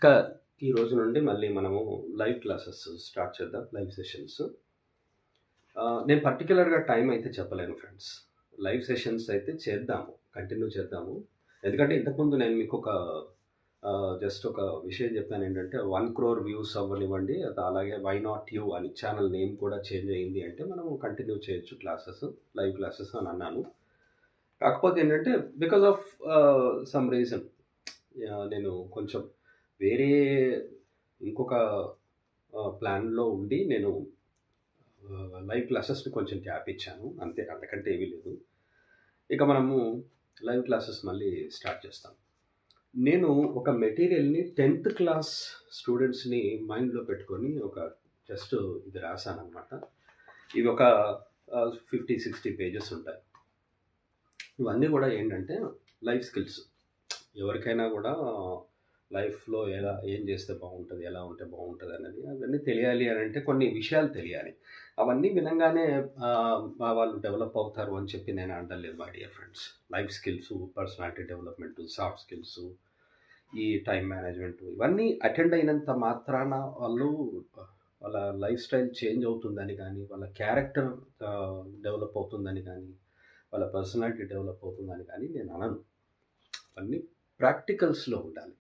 ఇక ఈ రోజు నుండి మళ్ళీ మనము లైవ్ క్లాసెస్ స్టార్ట్ చేద్దాం. Live sessions. నేను పర్టిక్యులర్‌గా టైం అయితే చెప్పలేను ఫ్రెండ్స్. లైవ్ సెషన్స్ అయితే చేద్దాము. కంటిన్యూ చేద్దాము. ఎందుకంటే ఇంతకుముందు నేను మీకొక జస్ట్ ఒక విషయం చెప్పానేంటంటే 1,00,00,000 వ్యూస్ అవ్వనివ్వండి. అలాగే వై నాట్ యూ అని ఛానల్ నేమ్ కూడా చేంజ్ అయింది అంటే మనము కంటిన్యూ చేయొచ్చు క్లాసెస్, లైవ్ క్లాసెస్ అని అన్నాను. కాకపోతే ఏంటంటే బికాజ్ ఆఫ్ సమ్ రీజన్ నేను కొంచెం వేరే ఇంకొక ప్లాన్‌లో ఉండి నేను లైవ్ క్లాసెస్‌ని కొంచెం గ్యాప్ ఇచ్చాను. అంతే, అంతకంటే ఏమీ లేదు. ఇక మనము లైవ్ క్లాసెస్ మళ్ళీ స్టార్ట్ చేస్తాం. నేను ఒక మెటీరియల్‌ని 10th క్లాస్ స్టూడెంట్స్‌ని మైండ్‌లో పెట్టుకొని ఒక జస్ట్ ఇది రాశాననమాట. ఇవి ఒక 50, 60 పేజెస్ ఉంటాయి. ఇవన్నీ కూడా ఏంటంటే లైఫ్ స్కిల్స్. ఎవరికైనా కూడా లైఫ్‌లో ఏం చేస్తే బాగుంటుంది, ఎలా ఉంటే బాగుంటుంది అనేది అవన్నీ తెలియాలి అని అంటే కొన్ని విషయాలు తెలియాలి. అవన్నీ వినంగానే వాళ్ళు డెవలప్ అవుతారు అని చెప్పి నేను అనడం my dear friends. Life skills, personality development, soft skills, ఈ టైం మేనేజ్మెంట్ ఇవన్నీ అటెండ్ అయినంత మాత్రాన వాళ్ళ లైఫ్ స్టైల్ చేంజ్ అవుతుందని కానీ, వాళ్ళ క్యారెక్టర్ డెవలప్ అవుతుందని కానీ, వాళ్ళ పర్సనాలిటీ డెవలప్ అవుతుందని కానీ నేను అనను. అన్నీ ప్రాక్టికల్స్‌లో ఉండాలి.